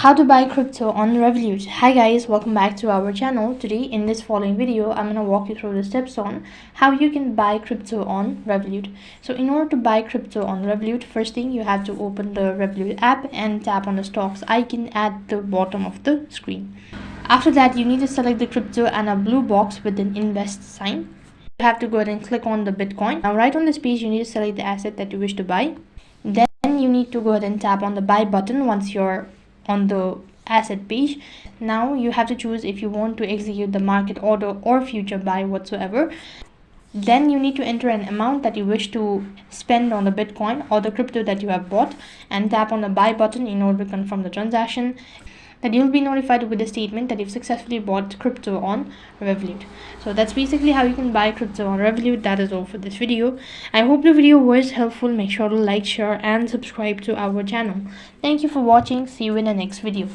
How to buy crypto on Revolut. Hi guys, welcome back to our channel. Today in this following video, I'm going to walk you through the steps on how you can buy crypto on Revolut. So in order to buy crypto on Revolut, first thing you have to open the Revolut app and tap on the stocks icon at the bottom of the screen. After that, you need to select the crypto and a blue box with an invest sign. You have to go ahead and click on the Bitcoin. Now right on this page, you need to select the asset that you wish to buy. Then you need to go ahead and tap on the buy button once you're on the asset page. Now you have to choose if you want to execute the market order or future buy whatsoever. Then you need to enter an amount that you wish to spend on the Bitcoin or the crypto that you have bought and tap on the buy button in order to confirm the transaction. Then you'll be notified with a statement that you've successfully bought crypto on Revolut. So that's basically how you can buy crypto on Revolut. That is all for this video. I hope the video was helpful. Make sure to like, share and subscribe to our channel. Thank you for watching. See you in the next video.